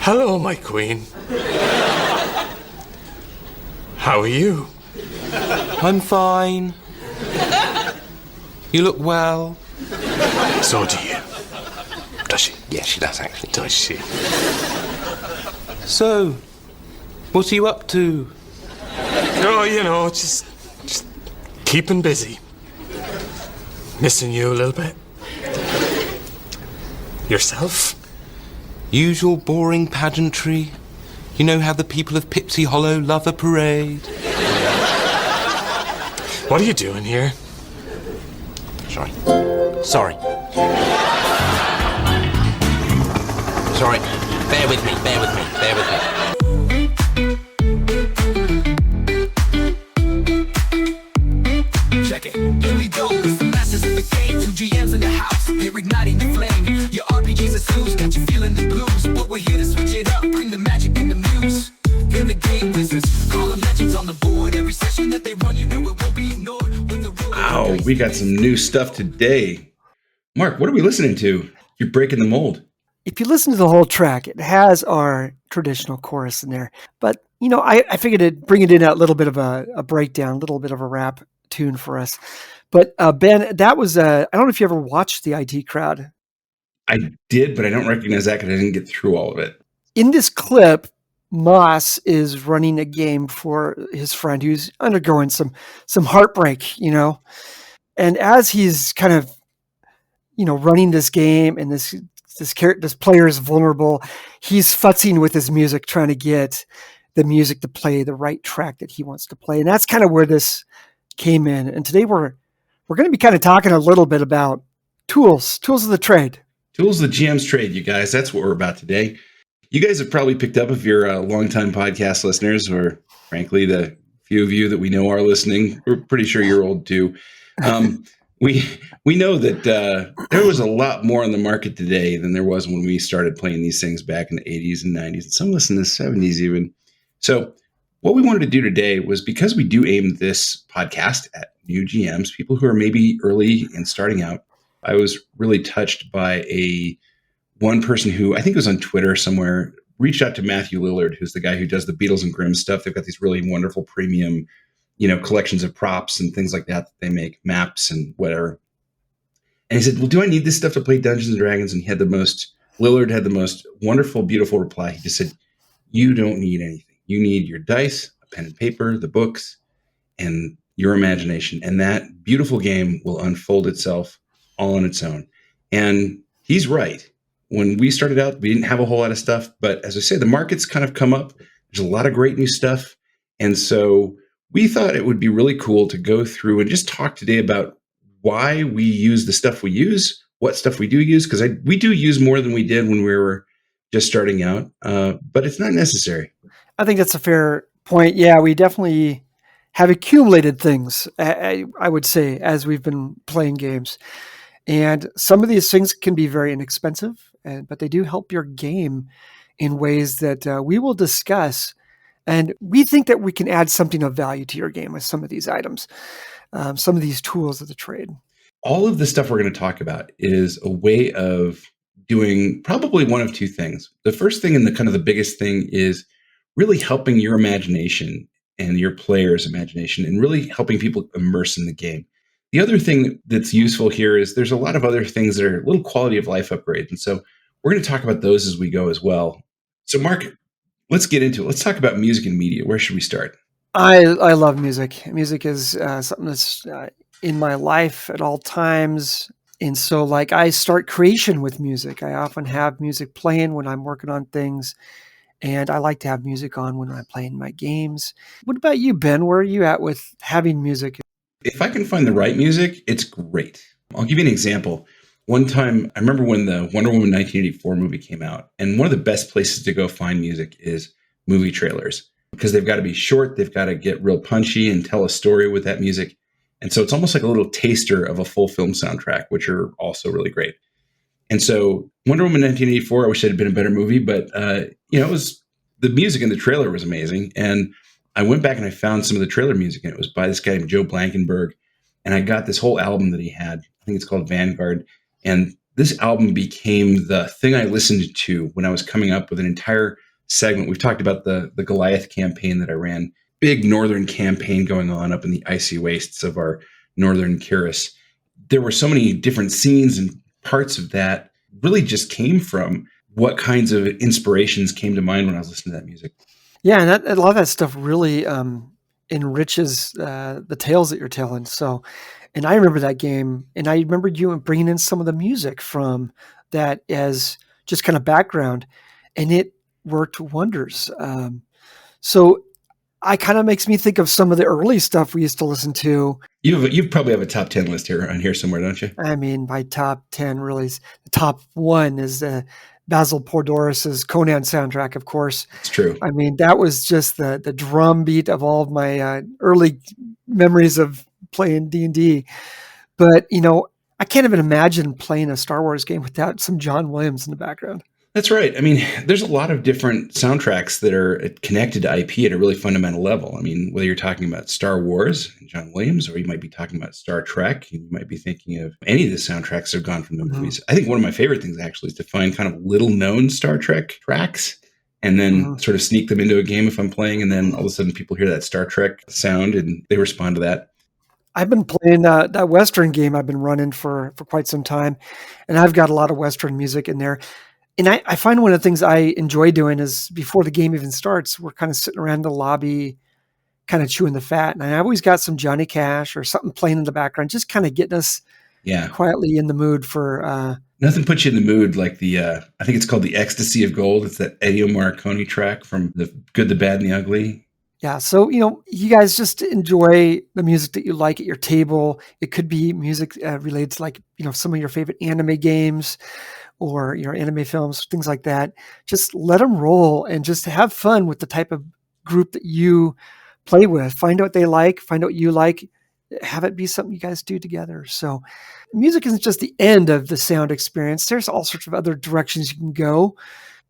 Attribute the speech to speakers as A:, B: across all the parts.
A: Hello, my queen. How are you?
B: I'm fine. You look well.
A: So do you. Does she?
B: Yeah, she does actually.
A: Does she?
B: So, what are you up to?
A: Oh, just keeping busy. Missing you a little bit. Yourself?
B: Usual boring pageantry. You know how the people of Pipsy Hollow love a parade.
A: What are you doing here?
B: Sorry. Bear with me.
C: Check it. Here we go. It's the masters of the game. 2 GMs in the house. They're igniting the flame. Your RPGs are clues. Got you feeling the blues. But we're here to switch it up. Bring the magic and the muse. In the game business. Call them legends on the board. Every session that they run, you know it won't be ignored. When the
D: Wow, we got some new stuff today. Mark, what are we listening to? You're breaking the mold.
E: If you listen to the whole track, it has our traditional chorus in there. But, I figured it'd bring it in a little bit of a breakdown, a little bit of a rap tune for us. But, Ben, that was, I don't know if you ever watched the IT Crowd.
D: I did, but I don't recognize that because I didn't get through all of it.
E: In this clip, Moss is running a game for his friend who's undergoing some heartbreak, And as he's kind of, running this game and this player is vulnerable, he's futzing with his music, trying to get the music to play the right track that he wants to play. And that's kind of where this came in. And today we're going to be kind of talking a little bit about tools of the trade.
D: Tools of the GM's trade, you guys. That's what we're about today. You guys have probably picked up if you're longtime podcast listeners, or frankly, the few of you that we know are listening. We're pretty sure you're old too. We know that there was a lot more on the market today than there was when we started playing these things back in the 80s and 90s, and some of us in the 70s even. So what we wanted to do today was, because we do aim this podcast at new GMs, people who are maybe early and starting out, I was really touched by one person who, I think it was on Twitter somewhere, reached out to Matthew Lillard, who's the guy who does the Beatles and Grimm stuff. They've got these really wonderful premium, collections of props and things like that they make, maps and whatever. And he said, well, do I need this stuff to play Dungeons and Dragons? And Lillard had the most wonderful, beautiful reply. He just said, you don't need anything. You need your dice, a pen and paper, the books, and your imagination. And that beautiful game will unfold itself all on its own. And he's right. When we started out, we didn't have a whole lot of stuff. But as I say, the market's kind of come up. There's a lot of great new stuff. And so we thought it would be really cool to go through and just talk today about why we use the stuff we use, what stuff we do use, because we do use more than we did when we were just starting out, but it's not necessary.
E: I think that's a fair point. Yeah, we definitely have accumulated things, I would say, as we've been playing games. And some of these things can be very inexpensive, but they do help your game in ways that we will discuss. And we think that we can add something of value to your game with some of these items, some of these tools of the trade.
D: All of the stuff we're going to talk about is a way of doing probably one of two things. The first thing, and the kind of the biggest thing, is really helping your imagination and your player's imagination, and really helping people immerse in the game. The other thing that's useful here is there's a lot of other things that are little quality of life upgrades. And so we're going to talk about those as we go as well. So Mark, let's get into it. Let's talk about music and media. Where should we start?
E: I love music. Music is something that's in my life at all times. And so I start creation with music. I often have music playing when I'm working on things. And I like to have music on when I'm playing my games. What about you, Ben? Where are you at with having music?
D: If I can find the right music, it's great. I'll give you an example. One time, I remember when the Wonder Woman 1984 movie came out, and one of the best places to go find music is movie trailers, because they've got to be short, they've got to get real punchy and tell a story with that music. And so it's almost like a little taster of a full film soundtrack, which are also really great. And so Wonder Woman 1984, I wish it had been a better movie, but it was, the music in the trailer was amazing. And I went back and I found some of the trailer music, and it was by this guy named Joe Blankenberg. And I got this whole album that he had. I think it's called Vanguard. And this album became the thing I listened to when I was coming up with an entire segment. We've talked about the Goliath campaign that I ran, big northern campaign going on up in the icy wastes of our northern Kiris. There were so many different scenes and parts of that really just came from what kinds of inspirations came to mind when I was listening to that music.
E: Yeah, and a lot of that stuff really enriches the tales that you're telling. So, and I remember that game, and I remember you bringing in some of the music from that as just kind of background, and it worked wonders. So, I kind of makes me think of some of the early stuff we used to listen to.
D: You probably have a top 10 list here on here somewhere, don't you?
E: I mean, my top 10 really is the top one is Basil Pordoris's Conan soundtrack, of course.
D: It's true.
E: I mean, that was just the drum beat of all of my early memories of playing D&D. But, I can't even imagine playing a Star Wars game without some John Williams in the background.
D: That's right. I mean, there's a lot of different soundtracks that are connected to IP at a really fundamental level. I mean, whether you're talking about Star Wars and John Williams, or you might be talking about Star Trek, and you might be thinking of any of the soundtracks that have gone from the movies. I think one of my favorite things actually is to find kind of little known Star Trek tracks and then sort of sneak them into a game if I'm playing. And then all of a sudden people hear that Star Trek sound and they respond to that.
E: I've been playing that Western game I've been running for quite some time, and I've got a lot of Western music in there. And I find one of the things I enjoy doing is before the game even starts, we're kind of sitting around the lobby, kind of chewing the fat. And I always got some Johnny Cash or something playing in the background, just kind of getting us quietly in the mood for...
D: Nothing puts you in the mood like I think it's called The Ecstasy of Gold. It's that Ennio Morricone track from The Good, the Bad, and the Ugly.
E: Yeah. So, you guys just enjoy the music that you like at your table. It could be music related to some of your favorite anime games, or anime films, things like that. Just let them roll and just have fun with the type of group that you play with. Find out what they like, find out what you like, have it be something you guys do together. So music isn't just the end of the sound experience. There's all sorts of other directions you can go.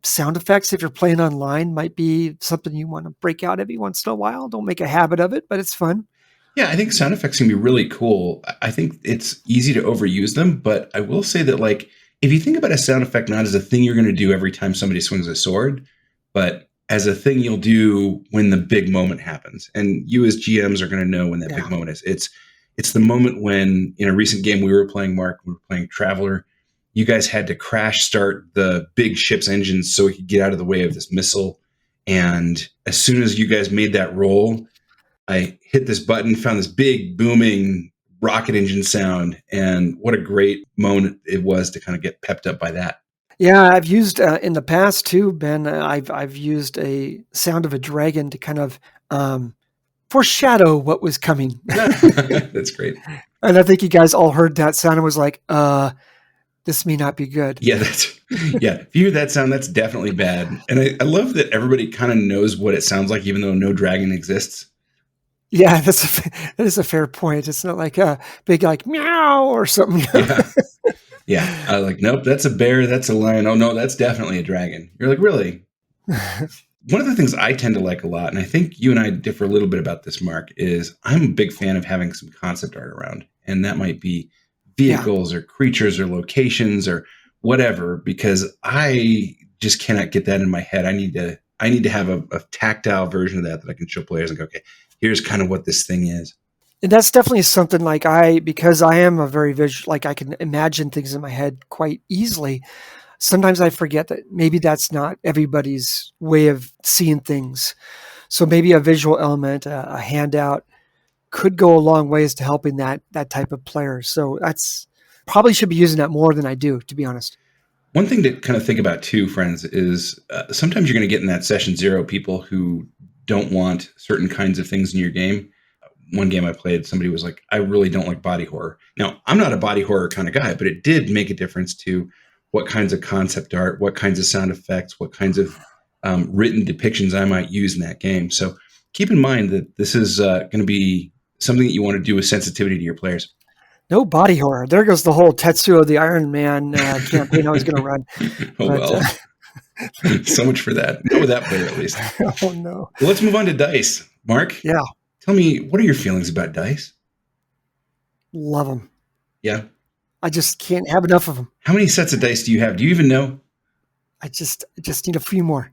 E: Sound effects, if you're playing online, might be something you want to break out every once in a while. Don't make a habit of it, but it's fun.
D: Yeah, I think sound effects can be really cool. I think it's easy to overuse them, but I will say that if you think about a sound effect not as a thing you're going to do every time somebody swings a sword, but as a thing you'll do when the big moment happens. And you as GMs are going to know when that big moment is. It's the moment when, in a recent game we were playing, Mark, we were playing Traveler, you guys had to crash start the big ship's engines so we could get out of the way of this missile. And as soon as you guys made that roll, I hit this button, found this big booming rocket engine sound, and what a great moment it was to kind of get pepped up by that.
E: Yeah, I've used in the past too, Ben. I've used a sound of a dragon to kind of foreshadow what was coming.
D: That's great.
E: And I think you guys all heard that sound and was like, this may not be good.
D: Yeah, if you hear that sound, that's definitely bad. And I love that everybody kind of knows what it sounds like, even though no dragon exists.
E: Yeah, that is a fair point. It's not like a big meow or something.
D: Yeah. Nope, that's a bear, that's a lion. Oh no, that's definitely a dragon. You're like, really? One of the things I tend to like a lot, and I think you and I differ a little bit about this, Mark, is I'm a big fan of having some concept art around. And that might be vehicles or creatures or locations or whatever, because I just cannot get that in my head. I need to have a tactile version of that I can show players and go, okay, here's kind of what this thing is.
E: And that's definitely something because I am a very visual, I can imagine things in my head quite easily. Sometimes I forget that maybe that's not everybody's way of seeing things. So maybe a visual element, a handout could go a long ways to helping that type of player. So that's probably should be using that more than I do, to be honest.
D: One thing to kind of think about too, friends, is sometimes you're going to get in that session zero people who don't want certain kinds of things in your game. One game I played, somebody was like, I really don't like body horror. Now, I'm not a body horror kind of guy, but it did make a difference to what kinds of concept art, what kinds of sound effects, what kinds of written depictions I might use in that game. So keep in mind that this is going to be something that you want to do with sensitivity to your players.
E: No body horror. There goes the whole Tetsuo the Iron Man campaign I was going to run.
D: So much for that. Not with that player, at least.
E: Oh, no.
D: Well, let's move on to dice. Mark?
E: Yeah.
D: Tell me, what are your feelings about dice?
E: Love them.
D: Yeah?
E: I just can't have enough of them.
D: How many sets of dice do you have? Do you even know?
E: I just need a few more.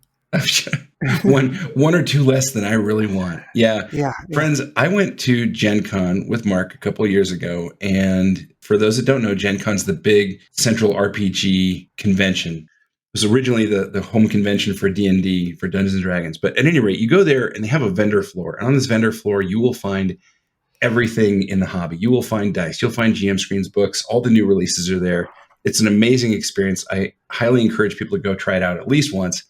D: one or two less than I really want. Yeah.
E: Yeah.
D: Friends, I went to Gen Con with Mark a couple of years ago. And for those that don't know, Gen Con's the big central RPG convention. It was originally the home convention for D&D, for Dungeons and Dragons. But at any rate, you go there and they have a vendor floor. And on this vendor floor, you will find everything in the hobby. You will find dice. You'll find GM screens, books. All the new releases are there. It's an amazing experience. I highly encourage people to go try it out at least once.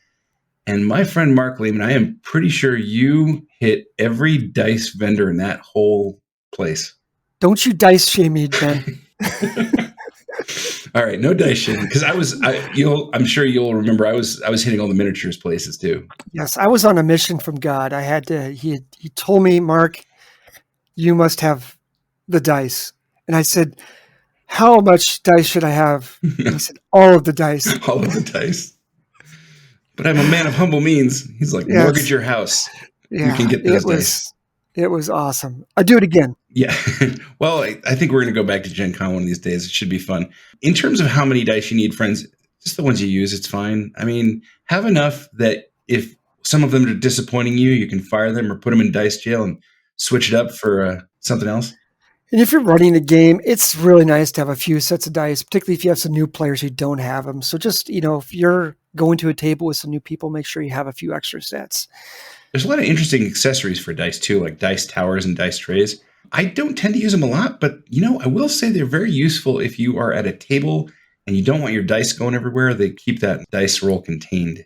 D: And my friend Mark Lehman, I am pretty sure you hit every dice vendor in that whole place.
E: Don't you dice shame me, Ben.
D: All right, no dice shame, because I'm sure you'll remember I was hitting all the miniatures places too.
E: Yes, I was on a mission from God. I had to. He told me, Mark, you must have the dice, and I said, how much dice should I have? And he said, all of the dice.
D: All of the dice. But I'm a man of humble means. He's like,
E: Yes.
D: mortgage your house.
E: Yeah,
D: You can get those dice.
E: It was awesome. I'd do it again.
D: Yeah. Well, I think we're going to go back to Gen Con one of these days. It should be fun. In terms of how many dice you need, friends, just the ones you use, it's fine. I mean, have enough that if some of them are disappointing you, you can fire them or put them in dice jail and switch it up for something else.
E: And if you're running a game, it's really nice to have a few sets of dice, particularly if you have some new players who don't have them. So just, if you're going to a table with some new people, make sure you have a few extra sets.
D: There's a lot of interesting accessories for dice too, like dice towers and dice trays. I don't tend to use them a lot, but I will say they're very useful if you are at a table and you don't want your dice going everywhere. They keep that dice roll contained.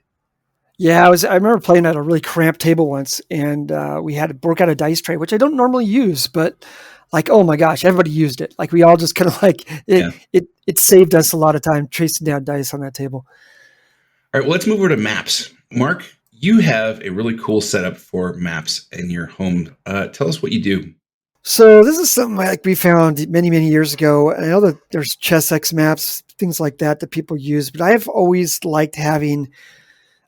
E: Yeah, I remember playing at a really cramped table once, and we broke out a dice tray, which I don't normally use, but oh my gosh, everybody used it. We all just kind of it saved us a lot of time chasing down dice on that table.
D: All right, well, let's move over to maps. Mark, you have a really cool setup for maps in your home. Tell us what you do.
E: So this is something we found many, many years ago. I know that there's ChessX maps, things like that people use, but I've always liked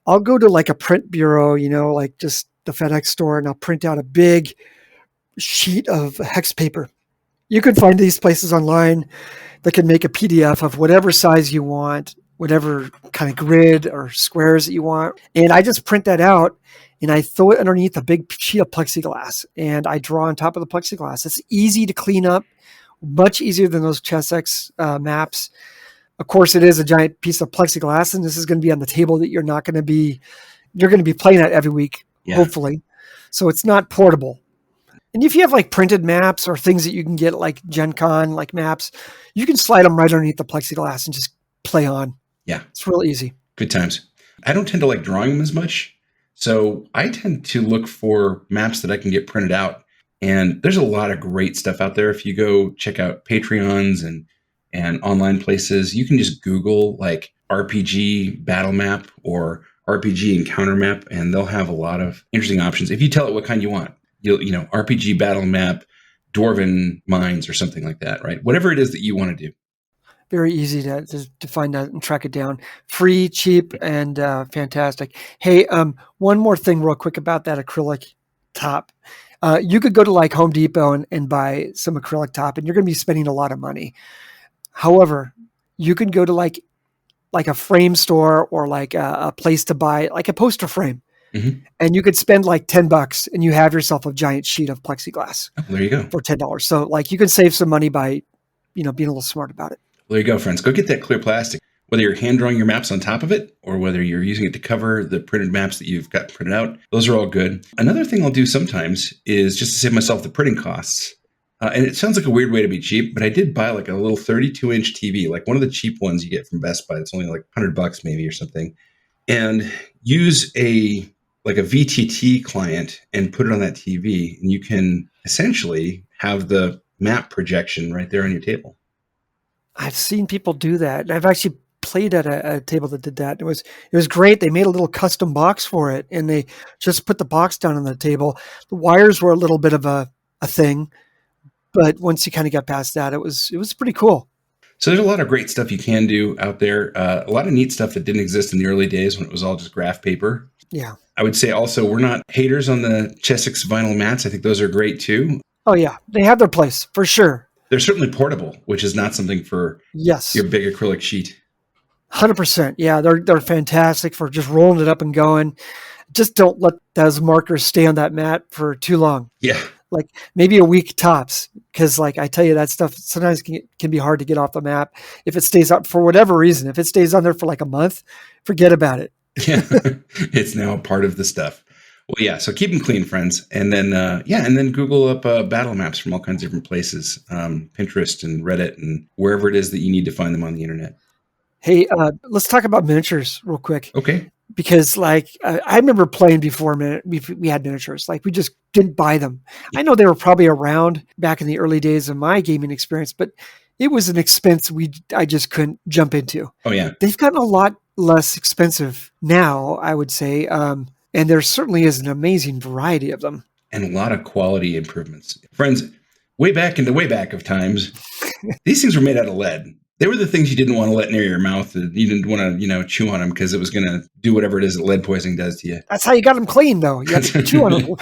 E: I'll go to a print bureau, just the FedEx store, and I'll print out a big sheet of hex paper. You can find these places online that can make a PDF of whatever size you want, whatever kind of grid or squares that you want. And I just print that out and I throw it underneath a big sheet of plexiglass and I draw on top of the plexiglass. It's easy to clean up, much easier than those ChessX maps. Of course, it is a giant piece of plexiglass, and this is going to be on the table that you're going to be playing at every week, hopefully. So it's not portable. And if you have printed maps or things that you can get Gen Con, maps, you can slide them right underneath the plexiglass and just play on.
D: Yeah.
E: It's real easy.
D: Good times. I don't tend to like drawing them as much. So I tend to look for maps that I can get printed out. And there's a lot of great stuff out there. If you go check out Patreons and online places, you can just Google RPG battle map or RPG encounter map, and they'll have a lot of interesting options. If you tell it what kind you want, RPG battle map, Dwarven mines or something like that, right? Whatever it is that you want to do.
E: Very easy to find that and track it down. Free, cheap, and fantastic. Hey, one more thing real quick about that acrylic top. You could go to Home Depot and buy some acrylic top, and you're going to be spending a lot of money. However, you can go to a frame store or a place to buy a poster frame. Mm-hmm. And you could spend $10 and you have yourself a giant sheet of plexiglass.
D: Oh, there you go.
E: For $10. So you can save some money by, being a little smart about it.
D: There you go, friends. Go get that clear plastic. Whether you're hand drawing your maps on top of it or whether you're using it to cover the printed maps that you've got printed out, those are all good. Another thing I'll do sometimes is just to save myself the printing costs. And it sounds like a weird way to be cheap, but I did buy a little 32-inch TV, one of the cheap ones you get from Best Buy. It's only $100 maybe or something. And use a VTT client and put it on that TV. And you can essentially have the map projection right there on your table.
E: I've seen people do that. I've actually played at a table that did that. It was great. They made a little custom box for it, and they just put the box down on the table. The wires were a little bit of a thing, but once you kind of got past that, it was pretty cool.
D: So there's a lot of great stuff you can do out there. A lot of neat stuff that didn't exist in the early days when it was all just graph paper.
E: Yeah.
D: I would say also we're not haters on the ChessX vinyl mats. I think those are great too.
E: Oh yeah, they have their place for sure.
D: They're certainly portable, which is not something for
E: Yes.
D: your big acrylic sheet.
E: 100%. Yeah, they're fantastic for just rolling it up and going. Just don't let those markers stay on that mat for too long.
D: Yeah.
E: Like maybe a week tops, because like I tell you, that stuff sometimes can be hard to get off the map if it stays up for whatever reason. If it stays on there for like a month, forget about it.
D: Yeah. It's now a part of the stuff. Well, yeah. So keep them clean, friends. And then, and then Google up battle maps from all kinds of different places, Pinterest and Reddit and wherever it is that you need to find them on the internet.
E: Hey, let's talk about miniatures real quick.
D: Okay.
E: Because like I remember playing before we had miniatures, like we just didn't buy them. I know they were probably around back in the early days of my gaming experience, but it was an expense I just couldn't jump into.
D: Oh yeah.
E: They've gotten a lot less expensive now, I would say. And there certainly is an amazing variety of them.
D: And a lot of quality improvements. Friends, way back of times, these things were made out of lead. They were the things you didn't want to let near your mouth. You didn't want to, chew on them because it was going to do whatever it is that lead poisoning does to you.
E: That's how you got them clean, though. You had to chew on them.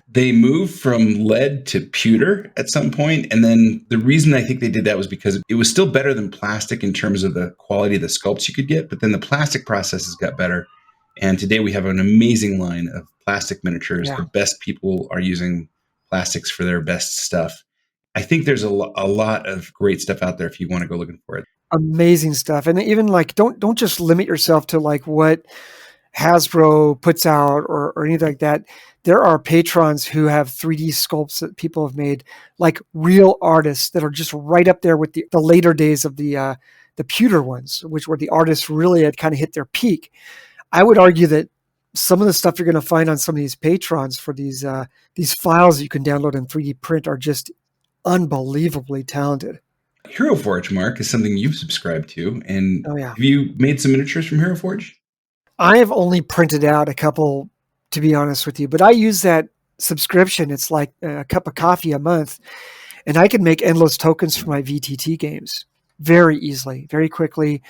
D: They moved from lead to pewter at some point. And then the reason I think they did that was because it was still better than plastic in terms of the quality of the sculpts you could get. But then the plastic processes got better. And today we have an amazing line of plastic miniatures.
E: Yeah.
D: The best people are using plastics for their best stuff. I think there's a lot of great stuff out there if you want to go looking for it.
E: Amazing stuff. And even like, don't just limit yourself to like what Hasbro puts out or anything like that. There are patrons who have 3D sculpts that people have made, like real artists that are just right up there with the later days of the pewter ones, which were the artists really had kind of hit their peak. I would argue that some of the stuff you're going to find on some of these patrons for these files that you can download and 3D print are just unbelievably talented.
D: Hero Forge, Mark, is something you've subscribed to. And
E: yeah.
D: Have you made some miniatures from Hero Forge?
E: I have only printed out a couple, to be honest with you, but I use that subscription. It's like a cup of coffee a month, and I can make endless tokens for my VTT games very easily, very quickly.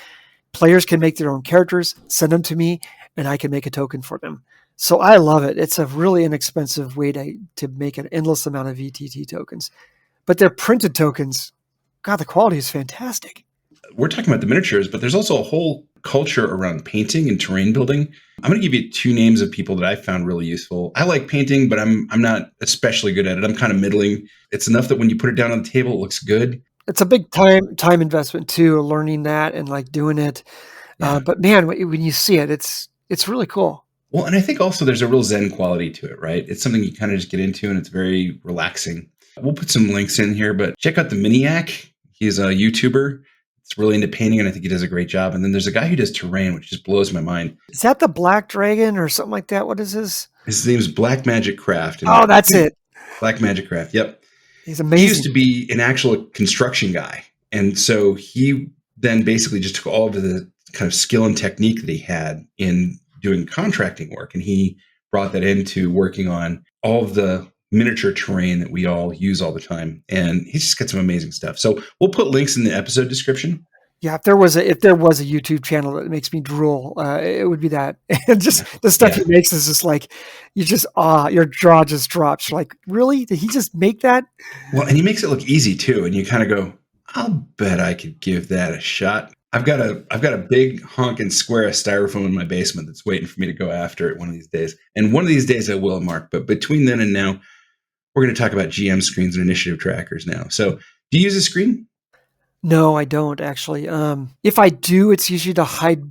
E: Players can make their own characters, send them to me, and I can make a token for them. So I love it. It's a really inexpensive way to make an endless amount of VTT tokens. But they're printed tokens. God, the quality is fantastic.
D: We're talking about the miniatures, but there's also a whole culture around painting and terrain building. I'm going to give you 2 names of people that I found really useful. I like painting, but I'm not especially good at it. I'm kind of middling. It's enough that when you put it down on the table, it looks good.
E: It's a big time investment too, learning that and like doing it.
D: Yeah.
E: But man, when you see it, it's really cool.
D: Well, and I think also there's a real Zen quality to it, right? It's something you kind of just get into and it's very relaxing. We'll put some links in here, but check out the Miniac. He's a YouTuber. It's really into painting, and I think he does a great job. And then there's a guy who does terrain, which just blows my mind.
E: Is that the Black Dragon or something like that? What is his?
D: His name's Black Magic Craft.
E: Oh, that's it.
D: Black Magic Craft. Yep.
E: He's amazing.
D: He used to be an actual construction guy. And so he then basically just took all of the kind of skill and technique that he had in doing contracting work. And he brought that into working on all of the miniature terrain that we all use all the time. And he's just got some amazing stuff. So we'll put links in the episode description.
E: Yeah, if there was a YouTube channel that makes me drool, it would be that. And just the stuff he makes is just like, your jaw just drops. You're like, really? Did he just make that?
D: Well, and he makes it look easy too. And you kind of go, I'll bet I could give that a shot. I've got a big honking square of styrofoam in my basement that's waiting for me to go after it one of these days. And one of these days I will, Mark. But between then and now, we're going to talk about GM screens and initiative trackers now. So do you use a screen?
E: No, I don't actually. If I do, it's usually to hide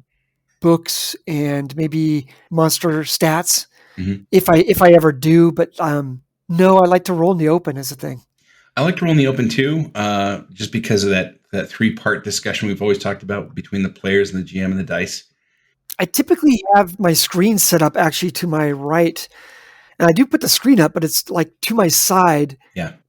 E: books and maybe monster stats. Mm-hmm. If I ever do, but no, I like to roll in the open as a thing.
D: I like to roll in the open too, just because of that 3-part discussion we've always talked about between the players and the GM and the dice.
E: I typically have my screen set up actually to my right. And I do put the screen up, but it's like to my side,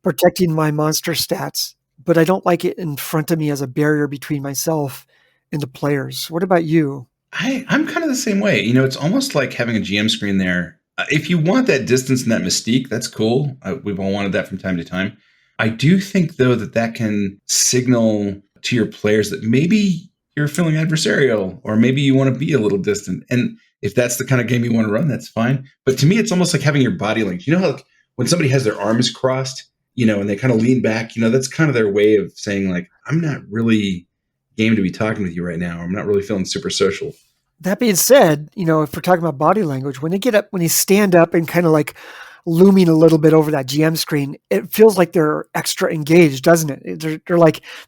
E: protecting my monster stats. But I don't like it in front of me as a barrier between myself and the players. What about you?
D: I'm kind of the same way. It's almost like having a GM screen there. If you want that distance and that mystique, that's cool. We've all wanted that from time to time. I do think, though, that can signal to your players that maybe you're feeling adversarial or maybe you want to be a little distant. And if that's the kind of game you want to run, that's fine. But to me, it's almost like having your body linked. You know how when somebody has their arms crossed, and they kind of lean back, that's kind of their way of saying like, I'm not really game to be talking with you right now. I'm not really feeling super social.
E: That being said, if we're talking about body language, when they get up, when they stand up and kind of like looming a little bit over that GM screen, it feels like they're extra engaged, doesn't it?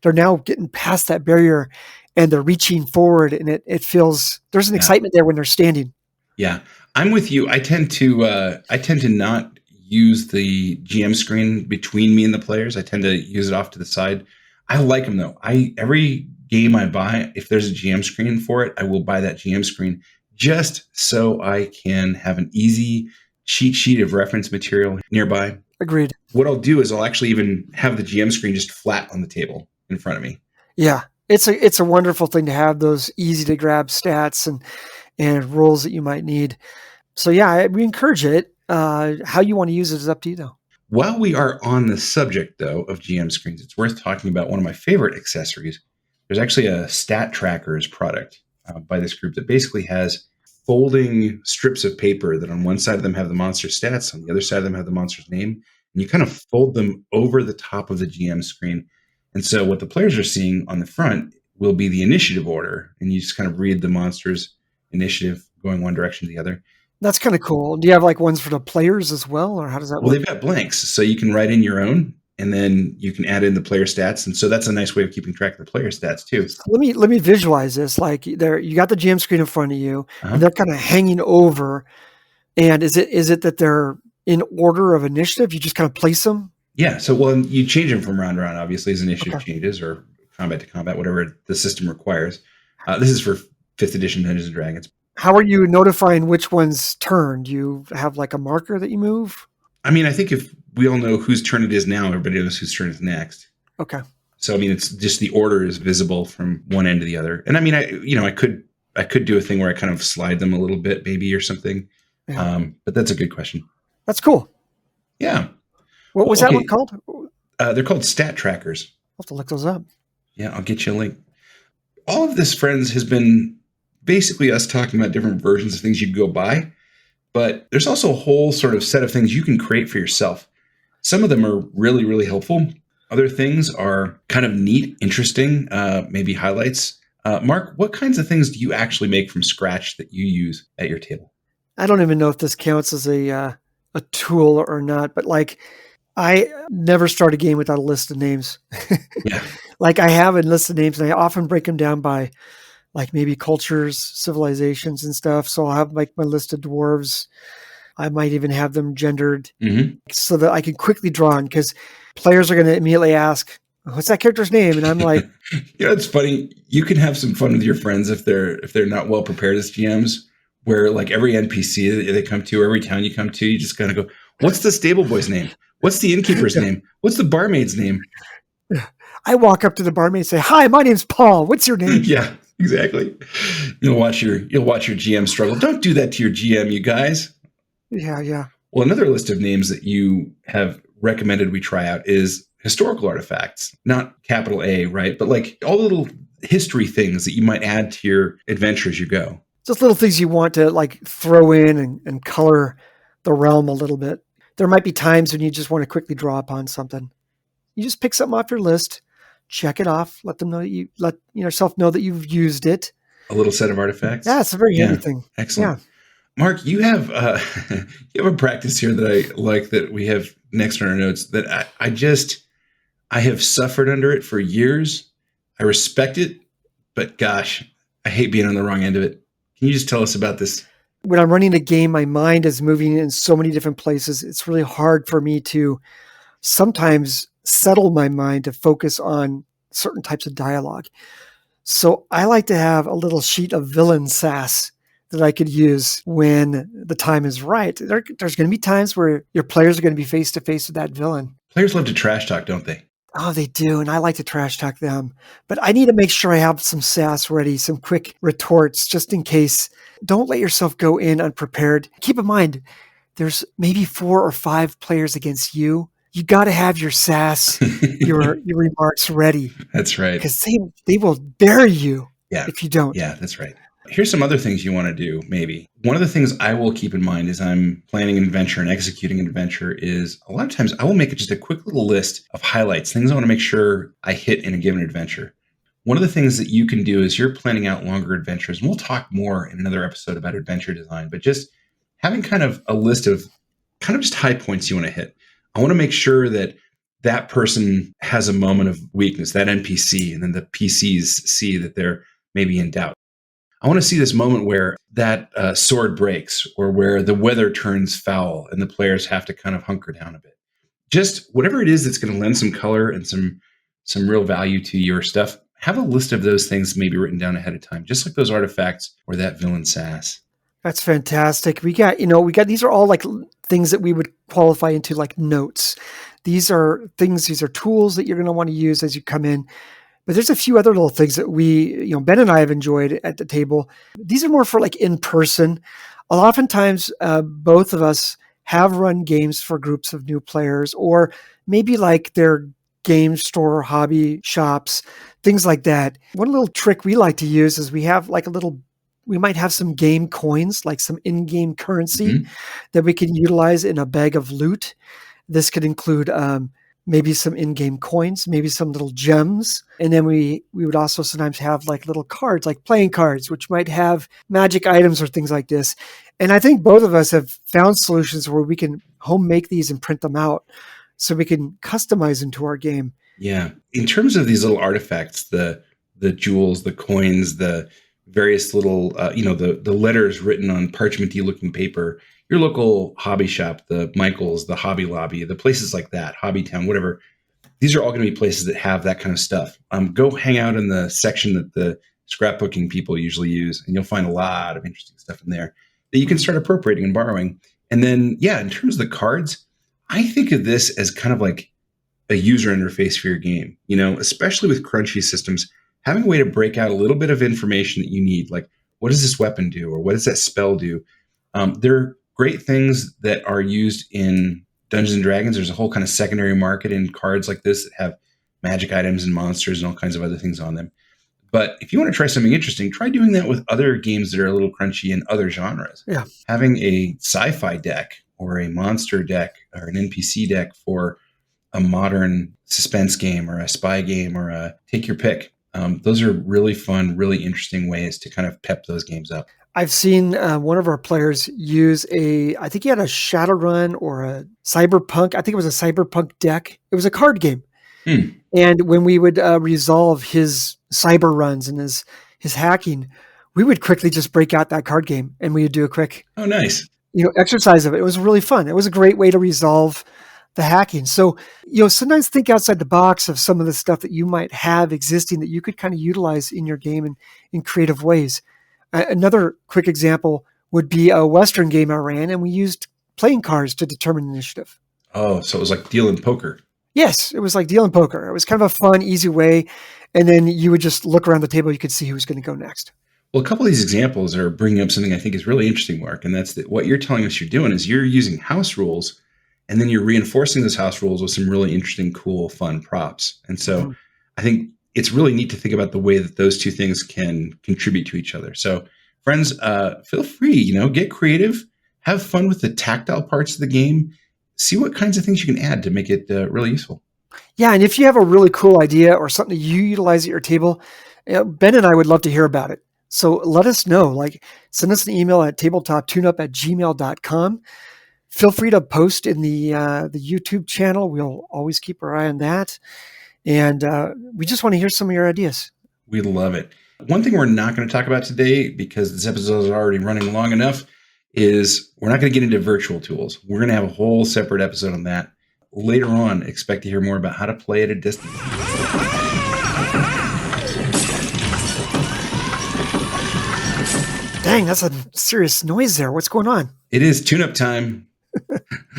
E: They're now getting past that barrier and they're reaching forward, and it feels there's an excitement there when they're standing.
D: Yeah, I'm with you. I tend to not use the GM screen between me and the players. I tend to use it off to the side. I like them though. Every game I buy, if there's a GM screen for it, I will buy that GM screen just so I can have an easy cheat sheet of reference material nearby.
E: Agreed.
D: What I'll do is I'll actually even have the GM screen just flat on the table in front of me.
E: Yeah, it's a wonderful thing to have those easy to grab stats and rules that you might need. So yeah, we encourage it. How you want to use it is up to you though.
D: While we are on the subject though of GM screens, it's worth talking about one of my favorite accessories. There's actually a Stat Trackers product by this group that basically has folding strips of paper that on one side of them have the monster stats, on the other side of them have the monster's name, and you kind of fold them over the top of the GM screen. And so what the players are seeing on the front will be the initiative order, and you just kind of read the monster's initiative going one direction to the other.
E: That's kind of cool. Do you have like ones for the players as well, or how does that work?
D: Well, they've got blanks, so you can write in your own, and then you can add in the player stats, and so that's a nice way of keeping track of the player stats too.
E: So let me visualize this. Like you got the GM screen in front of you, and they're kind of hanging over. And is it that they're in order of initiative? You just kind of place them?
D: Yeah. So you change them from round to round, obviously, as initiative changes or combat to combat, whatever the system requires. This is for 5th edition Dungeons and Dragons.
E: How are you notifying which one's turn? Do you have like a marker that you move?
D: I mean, I think if we all know whose turn it is now, everybody knows whose turn is next.
E: Okay.
D: So, I mean, it's just the order is visible from one end to the other. And I mean, I could do a thing where I kind of slide them a little bit, maybe, or something. Yeah. But that's a good question.
E: That's cool.
D: Yeah.
E: What was that one called?
D: They're called Stat Trackers.
E: I'll have to look those up.
D: Yeah, I'll get you a link. All of this, friends, has been basically us talking about different versions of things you go buy. But there's also a whole sort of set of things you can create for yourself. Some of them are really, really helpful. Other things are kind of neat, interesting, maybe highlights. Mark, what kinds of things do you actually make from scratch that you use at your table?
E: I don't even know if this counts as a tool or not, but like I never start a game without a list of names.
D: Yeah.
E: Like I have a list of names, and I often break them down by like maybe cultures, civilizations and stuff. So I'll have like my list of dwarves. I might even have them gendered so that I can quickly draw on, because players are going to immediately ask, what's that character's name? And I'm like,
D: it's funny. You can have some fun with your friends if they're not well prepared as GMs, where like every NPC that they come to, or every town you come to, you just kind of go, what's the stable boy's name? What's the innkeeper's name? What's the barmaid's name?
E: I walk up to the barmaid and say, hi, my name's Paul. What's your name?
D: Yeah, exactly. You'll watch your GM struggle. Don't do that to your GM, you guys.
E: Yeah.
D: Well, another list of names that you have recommended we try out is historical artifacts, not capital A, right? But like all the little history things that you might add to your adventure as you go.
E: Just little things you want to like throw in and color the realm a little bit. There might be times when you just want to quickly draw upon something. You just pick something off your list, check it off, let them know that you let yourself know that you've used it.
D: A little set of artifacts.
E: Yeah, it's a very handy thing.
D: Excellent.
E: Yeah.
D: Mark, you have you have a practice here that I like that we have next on our notes that I have suffered under it for years. I respect it, but gosh, I hate being on the wrong end of it. Can you just tell us about this?
E: When I'm running a game, my mind is moving in so many different places. It's really hard for me to sometimes settle my mind to focus on certain types of dialogue. So I like to have a little sheet of villain sass that I could use when the time is right. There's going to be times where your players are going to be face to face with that villain.
D: Players love to trash talk, don't they?
E: Oh, they do. And I like to trash talk them. But I need to make sure I have some sass ready, some quick retorts, just in case. Don't let yourself go in unprepared. Keep in mind, there's maybe 4 or 5 players against you. You got to have your sass, your remarks ready.
D: That's right.
E: Because they will bury you if you don't.
D: Yeah, that's right. Here's some other things you want to do, maybe. One of the things I will keep in mind as I'm planning an adventure and executing an adventure is a lot of times I will make just a quick little list of highlights, things I want to make sure I hit in a given adventure. One of the things that you can do is you're planning out longer adventures, and we'll talk more in another episode about adventure design, but just having kind of a list of kind of just high points you want to hit. I want to make sure that that person has a moment of weakness, that NPC, and then the PCs see that they're maybe in doubt. I want to see this moment where that sword breaks or where the weather turns foul and the players have to kind of hunker down a bit. Just whatever it is that's going to lend some color and some real value to your stuff, have a list of those things maybe written down ahead of time, just like those artifacts or that villain sass.
E: That's fantastic. We got these are all like things that we would qualify into like notes. These are tools that you're going to want to use as you come in. But there's a few other little things that Ben and I have enjoyed at the table. These are more for like in person. Oftentimes, both of us have run games for groups of new players, or maybe like their game store, hobby shops, things like that. One little trick we like to use is we might have some game coins, like some in-game currency that we can utilize in a bag of loot. This could include maybe some in-game coins, maybe some little gems. And then we would also sometimes have like little cards, like playing cards, which might have magic items or things like this. And I think both of us have found solutions where we can home make these and print them out so we can customize into our game.
D: Yeah. In terms of these little artifacts, the jewels, the coins, the various little, the letters written on parchment-y looking paper, your local hobby shop, the Michaels, the Hobby Lobby, the places like that, Hobby Town, whatever. These are all going to be places that have that kind of stuff. Go hang out in the section that the scrapbooking people usually use, and you'll find a lot of interesting stuff in there that you can start appropriating and borrowing. And then, in terms of the cards, I think of this as kind of like a user interface for your game, especially with crunchy systems, having a way to break out a little bit of information that you need, like what does this weapon do, or what does that spell do? They're great things that are used in Dungeons and Dragons. There's a whole kind of secondary market in cards like this that have magic items and monsters and all kinds of other things on them. But if you want to try something interesting, try doing that with other games that are a little crunchy in other genres.
E: Yeah.
D: Having a sci-fi deck or a monster deck or an NPC deck for a modern suspense game or a spy game or a take your pick. Those are really fun, really interesting ways to kind of pep those games up.
E: I've seen one of our players use I think he had a Shadowrun or a Cyberpunk. I think it was a Cyberpunk deck. It was a card game. And when we would resolve his cyber runs and his hacking, we would quickly just break out that card game and we would do a quick exercise of it. It was really fun. It was a great way to resolve the hacking. So, sometimes think outside the box of some of the stuff that you might have existing that you could kind of utilize in your game in creative ways. Another quick example would be a Western game I ran, and we used playing cards to determine initiative.
D: Oh, so it was like dealing poker.
E: Yes, it was like dealing poker. It was kind of a fun, easy way. And then you would just look around the table. You could see who was going to go next.
D: Well, a couple of these examples are bringing up something I think is really interesting, Mark. And that's that what you're telling us you're doing is you're using house rules, and then you're reinforcing those house rules with some really interesting, cool, fun props. And so I think it's really neat to think about the way that those two things can contribute to each other. So friends, feel free, get creative, have fun with the tactile parts of the game, see what kinds of things you can add to make it really useful.
E: Yeah. And if you have a really cool idea or something that you utilize at your table, Ben and I would love to hear about it. So let us know, send us an email at tabletoptuneup@gmail.com. Feel free to post in the YouTube channel. We'll always keep our eye on that. And we just want to hear some of your ideas.
D: We love it. One thing we're not going to talk about today, because this episode is already running long enough, is we're not going to get into virtual tools. We're going to have a whole separate episode on that. Later on, expect to hear more about how to play at a distance.
E: Dang, that's a serious noise there. What's going on?
D: It is tune-up time.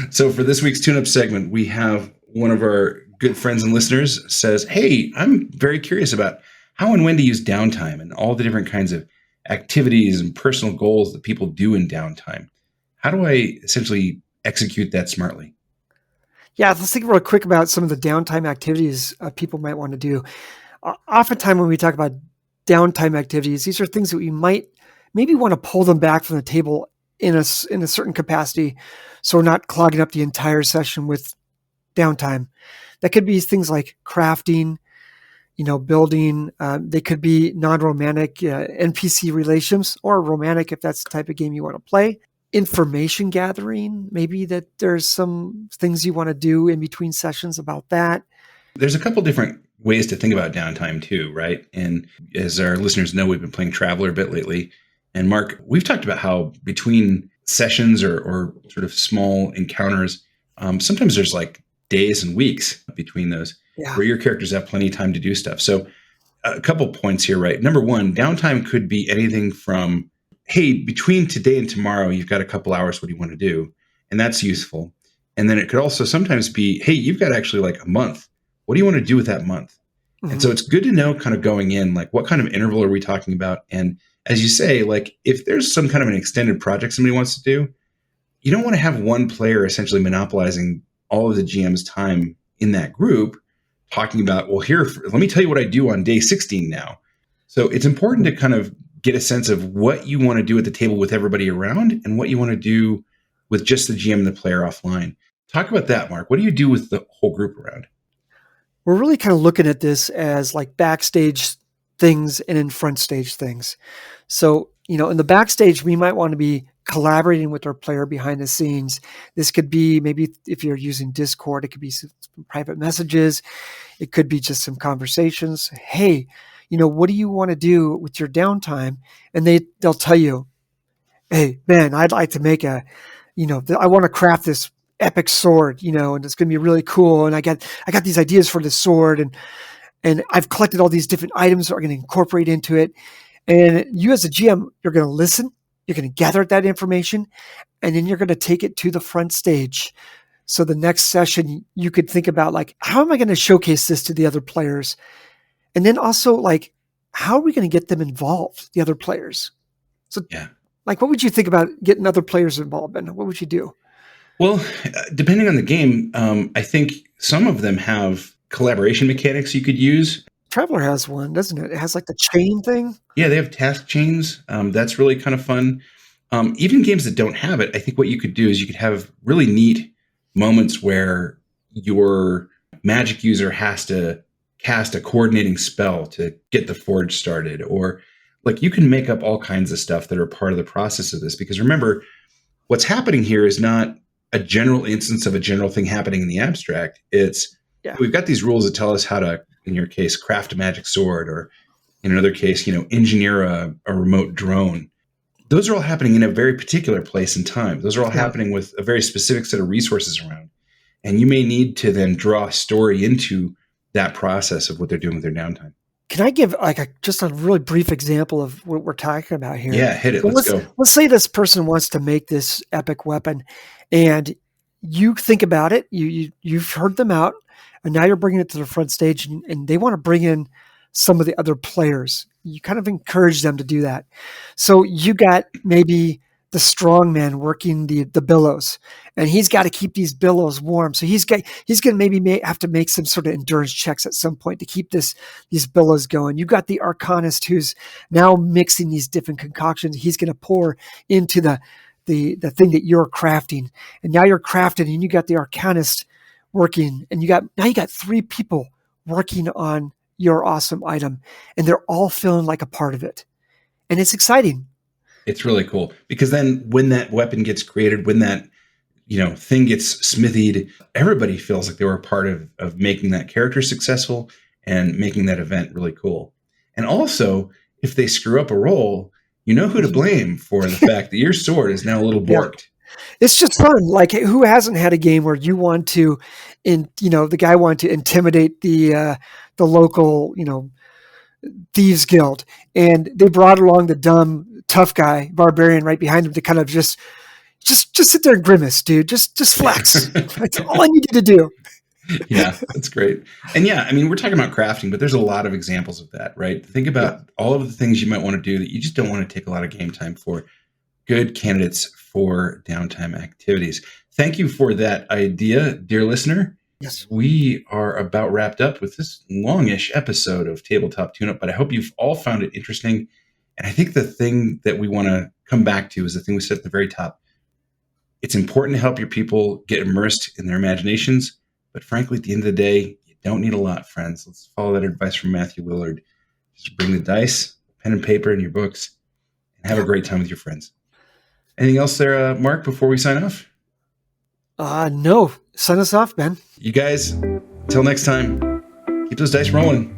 D: So for this week's tune-up segment, we have one of our good friends and listeners says, hey, I'm very curious about how and when to use downtime and all the different kinds of activities and personal goals that people do in downtime. How do I essentially execute that smartly?
E: Yeah, let's think real quick about some of the downtime activities people might want to do. Oftentimes when we talk about downtime activities, these are things that we might maybe want to pull them back from the table in a certain capacity, so we're not clogging up the entire session with downtime. That could be things like crafting, building. They could be non-romantic NPC relations, or romantic if that's the type of game you want to play. Information gathering, maybe that there's some things you want to do in between sessions about that.
D: There's a couple different ways to think about downtime too, right? And as our listeners know, we've been playing Traveler a bit lately. And Mark, we've talked about how between sessions or sort of small encounters, sometimes there's like days and weeks between those where your characters have plenty of time to do stuff. So a couple points here, right? Number one, downtime could be anything from, hey, between today and tomorrow, you've got a couple hours. What do you want to do? And that's useful. And then it could also sometimes be, hey, you've got actually like a month. What do you want to do with that month? Mm-hmm. And so it's good to know kind of going in, like what kind of interval are we talking about? And as you say, like if there's some kind of an extended project somebody wants to do, you don't want to have one player essentially monopolizing all of the GM's time in that group talking about, well, here, let me tell you what I do on day 16 now. So it's important to kind of get a sense of what you want to do at the table with everybody around and what you want to do with just the GM and the player offline. Talk about that, Mark. What do you do with the whole group around?
E: We're really kind of looking at this as like backstage things and in front stage things. So, in the backstage, we might want to be collaborating with our player behind the scenes. This could be maybe if you're using Discord, it could be some private messages. It could be just some conversations. Hey, what do you want to do with your downtime? And they'll tell you, hey, Ben, I'd like to make I want to craft this epic sword, and it's going to be really cool. And I got these ideas for this sword, and I've collected all these different items that are going to incorporate into it. And you as a GM, you're going to listen, you're going to gather that information, and then you're going to take it to the front stage. So the next session, you could think about like, how am I going to showcase this to the other players? And then also like, how are we going to get them involved, the other players? So like, what would you think about getting other players involved in? What would you do?
D: Well, depending on the game, I think some of them have collaboration mechanics you could use.
E: Traveler has one, doesn't it? It has like the chain thing.
D: Yeah, they have task chains. That's really kind of fun. Even games that don't have it, I think what you could do is you could have really neat moments where your magic user has to cast a coordinating spell to get the forge started. Or like you can make up all kinds of stuff that are part of the process of this. Because remember, what's happening here is not a general instance of a general thing happening in the abstract. It's we've got these rules that tell us how to, in your case, craft a magic sword, or in another case, engineer a remote drone. Those are all happening in a very particular place and time. Those are all happening with a very specific set of resources around. And you may need to then draw a story into that process of what they're doing with their downtime.
E: Can I give just a really brief example of what we're talking about here?
D: Yeah, hit it.
E: So
D: let's go.
E: Let's say this person wants to make this epic weapon, and you think about it. You've heard them out, and now you're bringing it to the front stage, and they want to bring in some of the other players. You kind of encourage them to do that. So you got maybe the strong man working the billows, and he's got to keep these billows warm. So he's going to maybe have to make some sort of endurance checks at some point to keep these billows going. You got the arcanist who's now mixing these different concoctions. He's going to pour into the thing that you're crafting, and now you're crafting, and you got the arcanist working, and you got 3 people working on your awesome item, and they're all feeling like a part of it, and it's exciting.
D: It's really cool because then when that weapon gets created, when that thing gets smithied, everybody feels like they were a part of making that character successful and making that event really cool. And also, if they screw up a roll, you know who to blame for the fact that your sword is now a little borked.
E: It's just fun. Like, who hasn't had a game where you want to, the guy wanted to intimidate the local, thieves guild, and they brought along the dumb tough guy barbarian right behind him to kind of just sit there and grimace, dude. Just flex. That's all I need you to do.
D: Yeah, that's great. And yeah, I mean, we're talking about crafting, but there's a lot of examples of that, right? Think about all of the things you might want to do that you just don't want to take a lot of game time for. Good candidates for downtime activities. Thank you for that idea, dear listener.
E: Yes.
D: We are about wrapped up with this longish episode of Tabletop Tune Up, but I hope you've all found it interesting And I think the thing that we want to come back to is the thing we said at the very top. It's important to help your people get immersed in their imaginations, but frankly, at the end of the day, you don't need a lot, friends. Let's follow that advice from Matthew Willard. Just bring the dice, pen and paper, and your books, and have a great time with your friends. Anything else there, Mark, before we sign off?
E: No. Sign us off, Ben.
D: You guys, until next time, keep those dice rolling.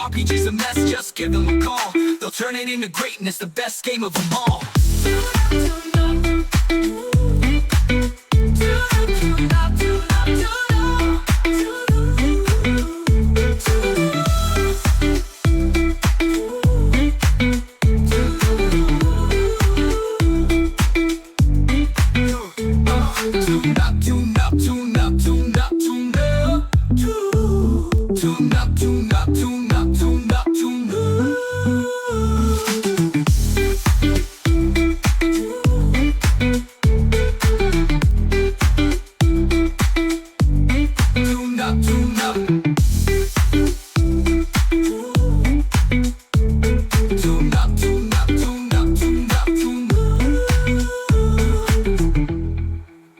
C: RPG's a mess, just give them a call. They'll turn it into greatness, the best game of them all.